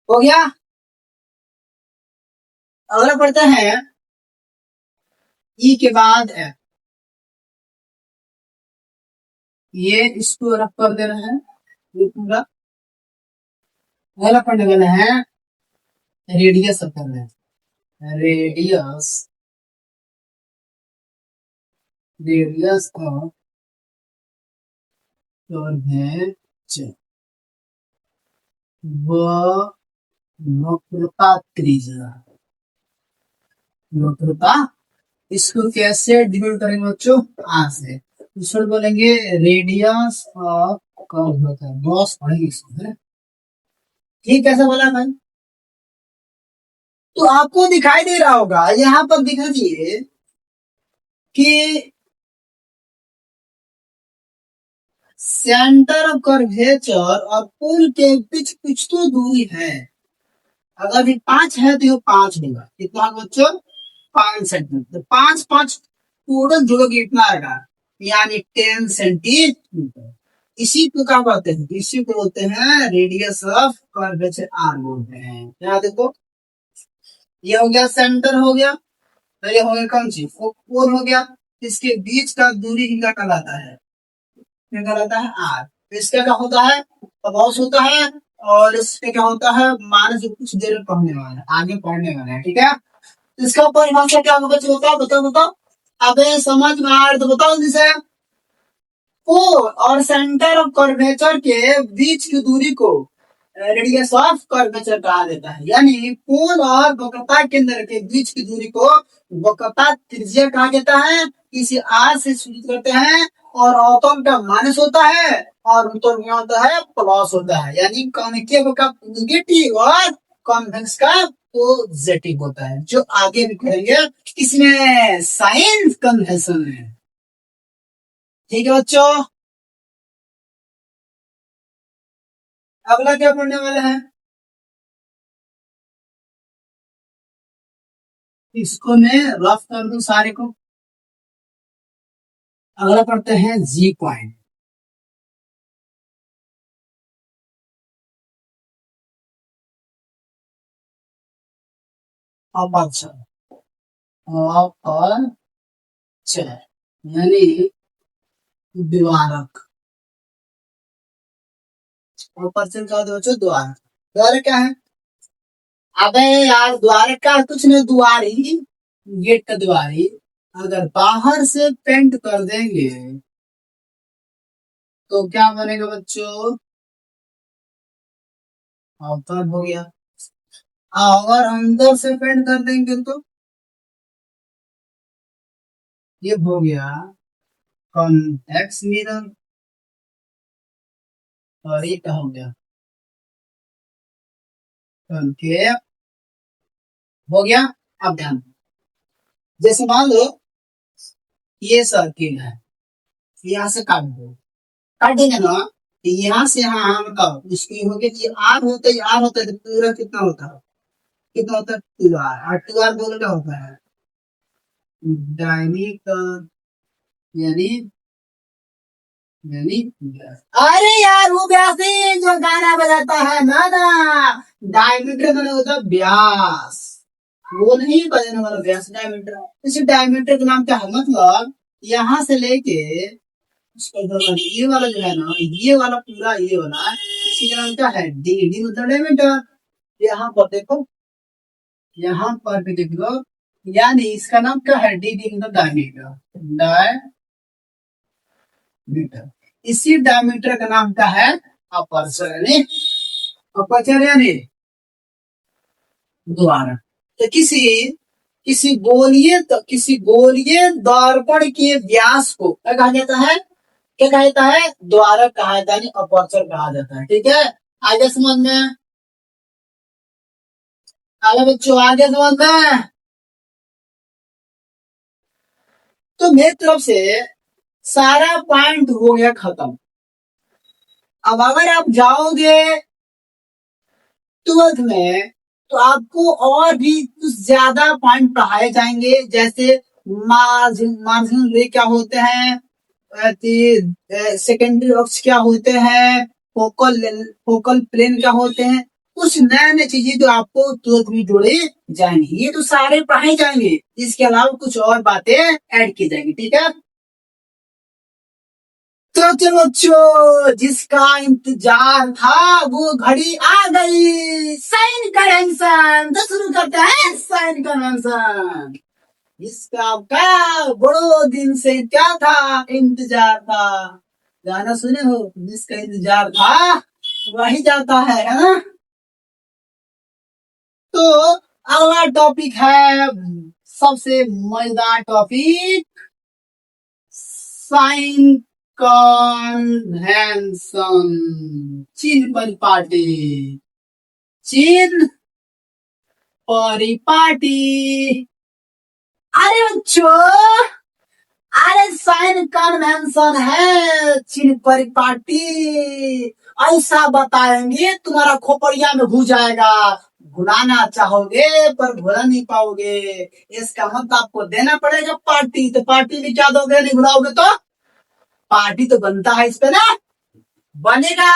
हो गया। अगला पढ़ते हैं ई के बाद एफ, ये इसको रख कर दे रहे हैं ये पूरा। अगला पढ़ने वाले हैं radius of curvature, radius of curvature, वक्रता त्रिज्या, वक्रता। इसको कैसे डिनोट करेंगे बच्चों, आ से इसको बोलेंगे रेडियस ऑफ कर्वेचर, बॉस पढ़ेंगे इसको है। ठीक, कैसे बोला मैं, तो आपको दिखाई दे रहा होगा यहाँ पर दिखा दिए कि सेंटर ऑफ कर्वेचर और पुल के बीच कुछ तो दूरी है। अगर भी 5 है तो ये 5 होगा, कितना बच्चों, 5 सेंटीमीटर। 5 5 टोटल जोड़ोगे इतना आएगा, यानी 10 सेंटीमीटर। इसी को क्या कहते हैं, इसी को बोलते हैं रेडियस ऑफ कर्वेचर, आर बोलते हैं। यहाँ देखो, ये हो गया सेंटर हो गया, तो ये हो गया कौन सी, फोर हो गया। इसके बीच का दूरी क्या कहलाता है, क्या कहलाता है, आर। इसका क्या होता है, अबॉस होता है, और इसका क्या होता है, माइनस। जो कुछ देर में पढ़ने वाला है, आगे पढ़ने वाला है, ठीक है। इसका परिभाषा क्या होगा, बताओ बताओ बताओ। अबे समझ में आ रहा तो बताओ जिसे, पोल और सेंटर ऑफ कर्वेचर के बीच की दूरी को रेडियस ऑफ कर्वेचर कहा जाता है। यानी पोल और वक्रता केंद्र के बीच की दूरी को वक्रता त्रिज्या कहा जाता है। इसे आर से सूचित करते हैं और ऑटम का माइनस होता है और उत्तर क्या होता है, प्लस होता है। यानी कॉन्केव का निगेटिव और कॉन्वेक्स का पॉजिटिव होता है, जो आगे भी करेंगे इसमें साइन कन्वेंशन में। ठीक है बच्चों, अगला क्या पढ़ने वाले हैं, इसको मैं रफ कर दूं सारे को। अगला पढ़ते हैं जी पॉइंट। अपर्चर, अपर्चर यानी द्वारक। अपर्चर का बच्चों द्वारक। द्वारक क्या है, अबे यार द्वारक का कुछ नहीं, द्वारी, गेट का द्वारी। अगर बाहर से पेंट कर देंगे तो क्या बनेगा बच्चों, अवतर हो गया। अगर अंदर से पेंट कर देंगे तो ये हो गया कॉन्वेक्स मिरर। और ये क्या हो गया, कॉनकेव हो गया। अब ध्यान, जैसे मान लो ये सर्किल है, यहाँ से काट दो, काट देंगे ना, तो यहाँ से यहाँ आर का इसकी हो गया, ये आर होता है, आर होता है तो पूरा कितना होता है, कितना होता है, टू आर। और टू आर बोलो क्या होता है, डायमीटर, यानी यानी अरे यार वो व्यासी जो गाना बजाता है ना ना, डायमीटर मैंने होता है व्यास, वो नहीं बजाने वाला व्यास, डायमीटर। इसी डायमीटर का नाम क्या है, मतलब यहाँ से लेके उसका ये वाला जो है ना, ये वाला पूरा ये वाला, इसी का नाम क्या है, डी, डी मतलब डायमीटर। यहाँ पर देखो, यहाँ पर भी देख लो, यानी इसका नाम क्या है, डी, डी मतलब डायमीटर, डायमीटर। इसी डायमीटर का नाम क्या है, अपर्चर, यानी अपर्चर यानी द्वारक। तो किसी किसी गोलीय, तो किसी गोलीय दर्पण के व्यास को क्या कहा जाता है, क्या कहा जाता है, द्वारक कहा जाता है, अपर्चर कहा जाता है। ठीक है, आगे समझ में, आगे बच्चों आगे समझ में। तो मेरी तरफ से सारा पॉइंट हो गया खत्म। अब अगर आप जाओगे 12th में तो आपको और भी कुछ ज्यादा पॉइंट पढ़ाए जाएंगे, जैसे मार्जिन, मार्जिनल रे क्या होते हैं, सेकेंडरी अक्ष क्या होते हैं, फोकल फोकल प्लेन क्या होते हैं, कुछ नए नए चीजें जो आपको 12th में जोड़े जाएंगे, ये तो सारे पढ़ाए जाएंगे। इसके अलावा कुछ और बातें ऐड की जाएंगी। ठीक है, तो चलो बच्चों, जिसका इंतजार था वो घड़ी आ गई, साइन कन्वेंशन। तो शुरू करते हैं साइन कन्वेंशन। इसका आपका बड़ो दिन से क्या था, इंतजार था। गाना सुने हो, जिसका इंतजार था वही जाता है ना। तो अगला टॉपिक है सबसे मजेदार टॉपिक, साइन कन्वेंशन, चिन्ह परिपाटी, चिन्ह परिपाटी। अरे बच्चों, अरे साइन कन्वेंशन है, चिन्ह परिपाटी, ऐसा बताएंगे तुम्हारा खोपड़िया में घुस जाएगा। भुलाना चाहोगे पर भुला नहीं पाओगे। इसका मतलब आपको देना पड़ेगा पार्टी, तो पार्टी भी क्या दोगे, नहीं भुलाओगे तो पार्टी तो बनता है इस पे ना, बनेगा।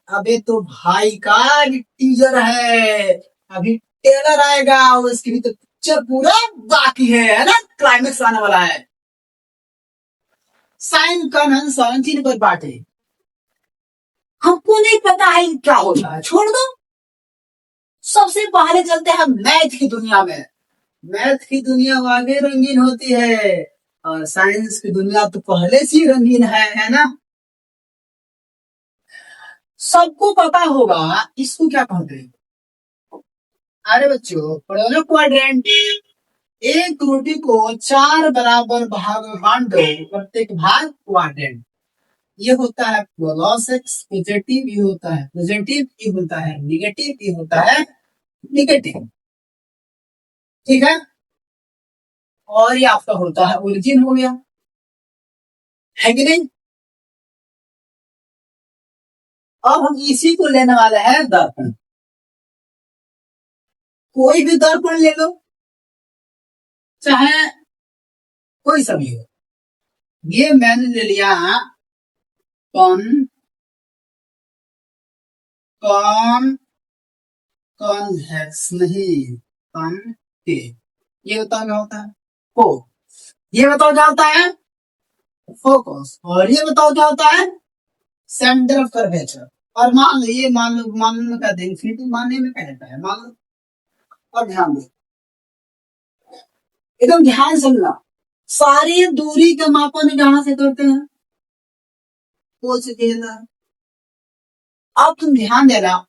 अबे तो भाई का टीजर है, अभी टेलर आएगा, उसकी भी तो पिक्चर पूरा बाकी है ना, क्लाइमेक्स आने वाला है। साइन कन्वेंशन, चिन्ह परिपाटी, हमको नहीं पता है क्या होता है, छोड़ दो। सबसे पहले चलते हैं मैथ की दुनिया में। मैथ की दुनिया आगे रंगीन होती है और साइंस की दुनिया तो पहले से ही रंगीन है ना। सबको पता होगा इसको क्या कहते हैं। अरे बच्चों पढ़ो ना क्वाड्रेंट, एक रोटी को 4 बराबर भाग में बांट दो, प्रत्येक भाग क्वाड्रेंट। ये होता है प्लस एक्स पॉजिटिव, ये होता है पॉजिटिव, ये होता है निगेटिव, ये होता है निगेटिव। ठीक है, और ये आपका होता है ओरिजिन हो गया, है कि नहीं। अब हम इसी को लेने वाले हैं दर्पण। कोई भी दर्पण ले लो, चाहे कोई सा भी हो। ये मैंने ले लिया कौन कौन कॉन्वेक्स नहीं कॉनकेव। ये बताओ क्या होता है को, ये बताओ क्या होता है फोकस, और ये बताओ क्या होता है सेंटर ऑफ कर्वेचर। और मान लो ये मान लो क्या दें इन्फिनिटी मानने में क्या रहता है मान लो। और ध्यान दो, एकदम ध्यान सुनना, सारी दूरी का मापन कहां से करते हैं पोल से किया। अब तुम ध्यान देना,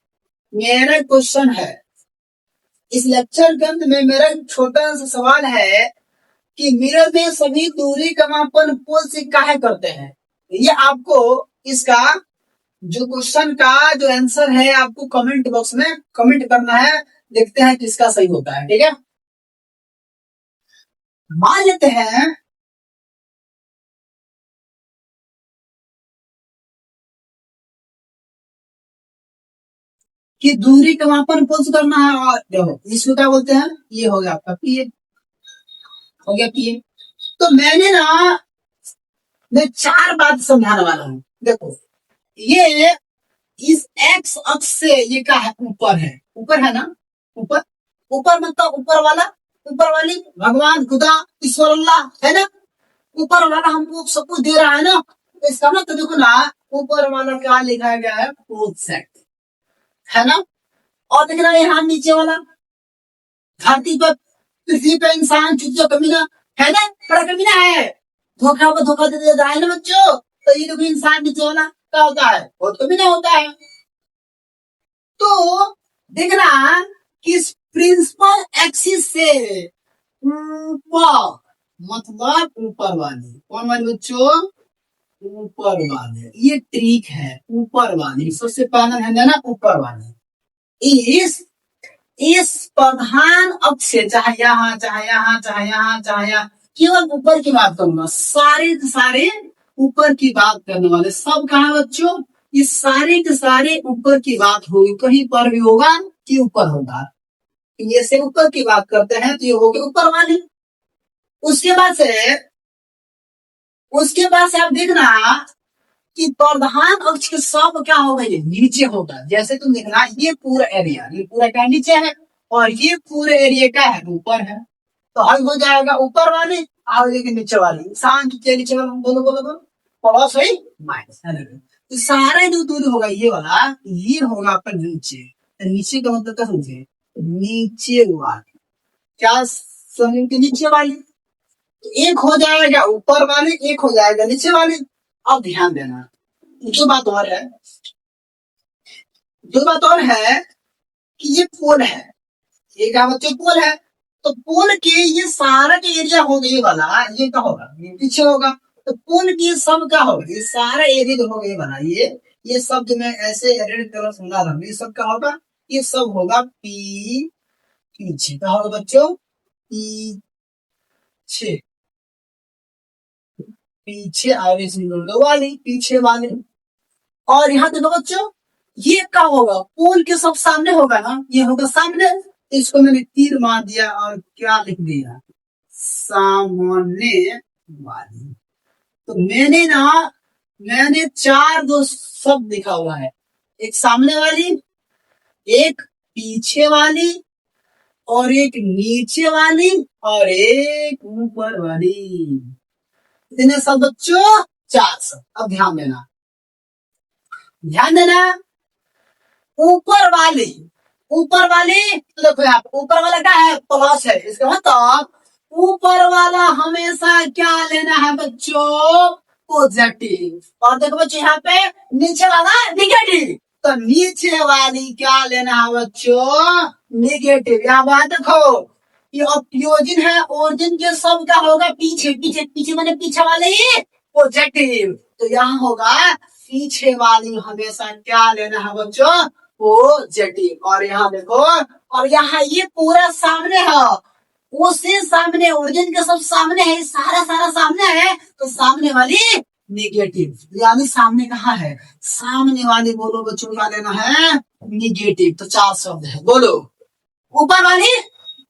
मेरा क्वेश्चन है इस लेक्चर के अंत में, मेरा छोटा सा सवाल है कि मिरर में सभी दूरी का मापन पोल से काहे करते हैं। ये आपको इसका जो क्वेश्चन का जो आंसर है आपको कमेंट बॉक्स में कमेंट करना है, देखते हैं किसका सही होता है। ठीक है, मान लेते हैं कि दूरी का मापन पोल से करना है, और देखो इसको क्या बोलते हैं, ये हो गया आपका पी, हो गया पी। तो मैं 4 बात समझाने वाला हूं। देखो ये इस एक्स अक्ष से ये क्या है ऊपर है ना, ऊपर ऊपर मतलब ऊपर वाला, ऊपर वाली भगवान खुदा ईश्वर अल्लाह है ना, ऊपर वाला हमको सब कुछ दे रहा है ना। तो इसका मतलब देखो ना, ऊपर वाला क्या लिखा गया है फोर्थ सेट, है ना। और देखना यहाँ नीचे वाला धरती पर पृथ्वी पे इंसान चुतिया कमीना है ना, बड़ा कमीना है, धोखा को धोखा दे देता है ना बच्चों। तो ये देखो इंसान नीचे वाला क्या होता है बहुत कमीना होता है। तो देखना कि प्रिंसिपल एक्सिस से ऊपर मतलब ऊपर वाले, कौन वाले बच्चों ऊपर वाले, ये ट्रिक है ऊपर वाले, सबसे पहला है ना ऊपर वाले। इस प्रधान अक्ष से चाहे यहाँ चाहे यहाँ चाहे यहाँ चाहे यहाँ, केवल ऊपर की बात करूंगा, सारे के सारे ऊपर की बात करने वाले सब कहा बच्चों, ये सारे के सारे ऊपर की बात होगी, कहीं पर भी होगा कि ऊपर होगा। ये से ऊपर की बात करते हैं तो ये हो गए ऊपर वाली। उसके बाद से आप देखना कि प्रधान अक्ष के सब क्या होगा ये नीचे होगा। जैसे तुम देखना ये पूरा एरिया, ये पूरा क्या नीचे है, और ये पूरे एरिया क्या है ऊपर है। तो हल हो जाएगा ऊपर वाली और नीचे वाली, इंसान की नीचे वाला, बोलो बोलो बोलो प्लस है माइनस है ना। तो सारे जो दूरी होगा ये वाला, ये होगा आपका नीचे। तो नीचे का मतलब क्या समझे, नीचे वाली क्या समझ के नीचे वाली, एक हो जाएगा ऊपर वाली, एक हो जाएगा नीचे वाली। अब ध्यान देना, जो बात और है कि ये पोल है, ये क्या बच्चों पोल है। तो पोल के ये सारा जो एरिया होगा ये वाला, ये क्या होगा ये पीछे होगा। तो पोल की सब क्या होगा, ये सारा एरिया जो होगा ये वाला, ये सब जो मैं ऐसे रेड कलर समझा रहा हूँ, ये सब क्या होगा, ये सब होगा पीछे। क्या होगा बच्चों पीछे, पीछे आगे वाली पीछे वाले। और यहाँ देखो बच्चों ये क्या होगा, पोल के सब सामने होगा ना, ये होगा सामने। इसको मैंने तीर मार दिया और क्या लिख दिया सामने वाली। तो मैंने 4 दो शब्द लिखा हुआ है, एक सामने वाली, एक पीछे वाली, और एक नीचे वाली, और एक ऊपर वाली। इतने सब बच्चों 4 शब्द। अब ध्यान देना ऊपर वाली तो देखो यहाँ ऊपर वाला क्या है प्लस है, इसका मतलब ऊपर वाला हमेशा क्या लेना है बच्चों पॉजिटिव। और देखो बच्चों यहाँ पे नीचे वाला निगेटिव, तो नीचे वाली क्या लेना है बच्चों निगेटिव। यहाँ बात देखो ये ऑप्टियोजिन है, ओरिजिन के सब क्या होगा, पीछे पीछे पीछे मैंने पीछे वाले ही पॉजिटिव। तो यहाँ होगा पीछे वाली हमेशा क्या लेना है बच्चों, पॉजिटिव। और यहाँ देखो, और यहाँ ये पूरा सामने है, उससे सामने ओरिजिन के सब सामने है, सारा सारा सामने है, तो सामने वाली निगेटिव, यानी सामने कहाँ है, सामने वाली बोलो बच्चों क्या लेना है, निगेटिव। तो 4 शब्द है, बोलो। ऊपर वाली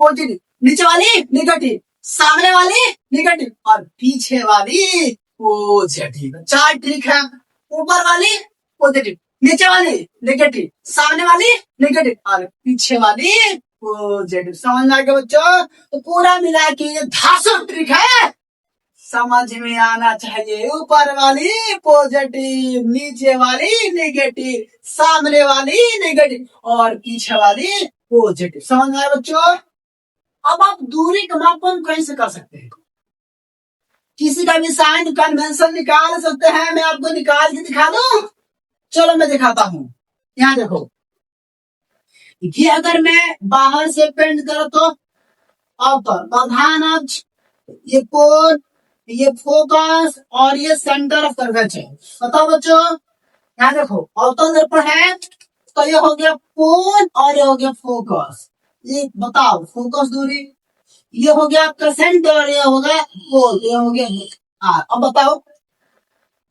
पॉजिटिव, नीचे वाली निगेटिव, सामने वाली निगेटिव और पीछे वाली पॉजिटिव। 4 ट्रिक है। ऊपर वाली पॉजिटिव, नीचे वाली निगेटिव, सामने वाली निगेटिव और पीछे वाली पॉजिटिव। समझ में आ गया बच्चों? तो पूरा मिला के ये 10 ट्रिक है, समझ में आना चाहिए। ऊपर वाली पॉजिटिव, नीचे वाली नेगेटिव, सामने वाली नेगेटिव और पीछे वाली पॉजिटिव। समझ में आया बच्चों? अब आप दूरी का मापन कैसे कर सकते हैं, किसी का भी साइन कन्वेंशन निकाल सकते हैं। मैं आपको निकाल के दिखा दूं, चलो मैं दिखाता हूं। यहाँ देखो, ये अगर मैं बाहर से पेंट करो तो अपर प्रधान अक्ष, ये कोण, ये फोकस और ये सेंटर ऑफ कर्वेचर। बताओ बच्चों, यहाँ देखो अवतल दर्पण है, तो ये हो गया कोण और ये हो गया फोकस। ये बताओ फोकस दूरी, ये हो गया आपका सेंटर और ये हो गया कोण, ये हो गया आर। अब बताओ,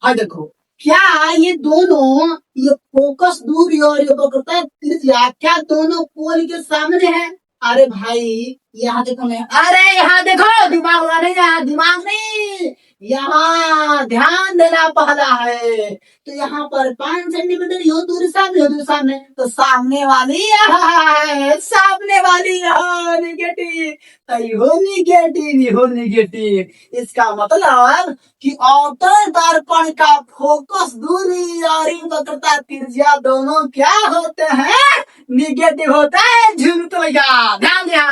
हाँ देखो, क्या ये दोनों, ये फोकस दूरी और ये वक्रता त्रिज्या, क्या दोनों कोण के सामने है? अरे भाई यहाँ देखो, मैं अरे यहाँ देखो, दिमाग वाला नहीं, यहाँ दिमाग नहीं, यहाँ ध्यान देना पहला है। तो यहाँ पर 5 सेंटीमीटर यो दूरी सामने, यो दूरी सामने, तो सामने वाली यहाँ है, सामने वाली यहाँ निगेटिव, तो यो निगेटिव, यो निगेटिव। इसका मतलब कि अवतल दर्पण का फोकस दूरी और वक्रता त्रिज्या दोनों क्या होते हैं, निगेटिव होता है। झूठ लगा, ध्यान दिया।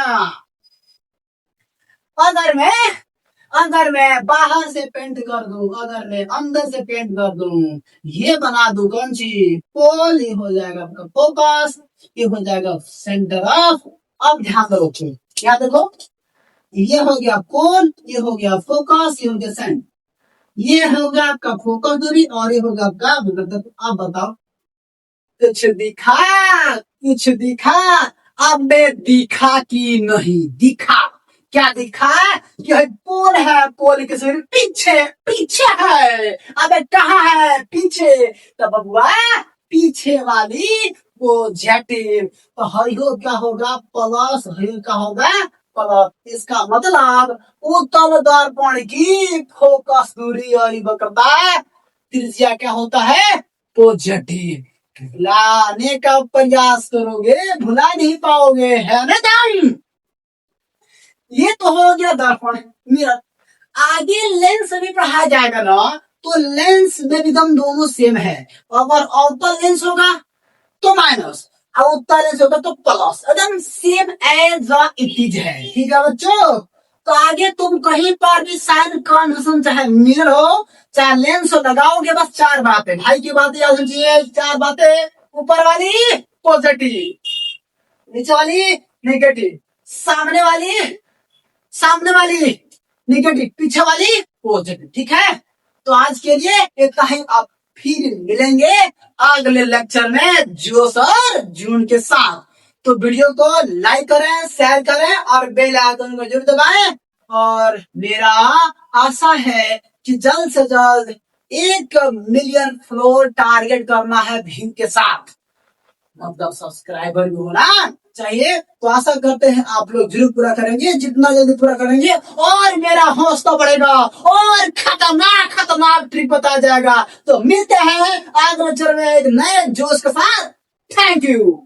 अगर मैं बाहर से पेंट कर दूं, अगर मैं अंदर से पेंट कर दूं, ये बना दूं कौन सी पोल, ये हो जाएगा आपका फोकस, ये हो जाएगा सेंटर ऑफ। अब ध्यान रखो, क्या देखो, ये हो गया पोल, ये हो गया फोकस, ये हो गया सेंटर, ये हो गया आपका फोकस दूरी और ये हो गया आपका। अब बताओ, कुछ दिखा, कुछ दिखा? अब मैं दिखा कि नहीं दिखा? क्या दिखा? कि पोल है, पोल के सिर्फ पीछे पीछे है। अबे कहाँ है? पीछे। तो बबुआ पीछे वाली पॉजिटिव, तो हो क्या होगा, प्लस, क्या होगा प्लस। इसका मतलब उत्तल दर्पण की फोकस दूरी और वक्रता त्रिज्या क्या होता है, पॉजिटिव। भुलाने का प्रयास करोगे, भुला नहीं पाओगे, है ना जान? ये तो हो गया दर्पण, मिरर। आगे लेंस भी पढ़ाया जाएगा ना, तो लेंस में भी हम दोनों सेम है। अगर अवतल लेंस होगा तो माइनस, और उत्तल लेंस होगा तो प्लस, एकदम सेम एज इट इज है। ठीक है बच्चों? तो आगे तुम कहीं पर भी साइन कन्वेंशन, चाहे मिरर हो चाहे लेंस हो, लगाओगे बस 4 बातें, भाई की बातें याद होनी चाहिए। 4 बातें, ऊपर वाली पॉजिटिव, नीचे वाली नेगेटिव, सामने वाली नेगेटिव, पीछे वाली पॉजिटिव। ठीक है? तो आज के लिए इतना ही, आप फिर मिलेंगे अगले लेक्चर में जोश और जून के साथ। तो वीडियो को लाइक करें, शेयर करें और बेल आइकन को जरूर दबाएं। और मेरा आशा है कि जल्द से जल्द 1 मिलियन फ्लोर टारगेट करना है भीम के साथ, मतलब सब्सक्राइबर भी होना चाहिए। तो आशा करते हैं आप लोग जरूर पूरा करेंगे, जितना जल्दी पूरा करेंगे और मेरा हौसला बढ़ेगा और खतरनाक ट्रिक बताया जाएगा। तो मिलते हैं अगले लेक्चर में एक नए जोश के साथ। Thank you.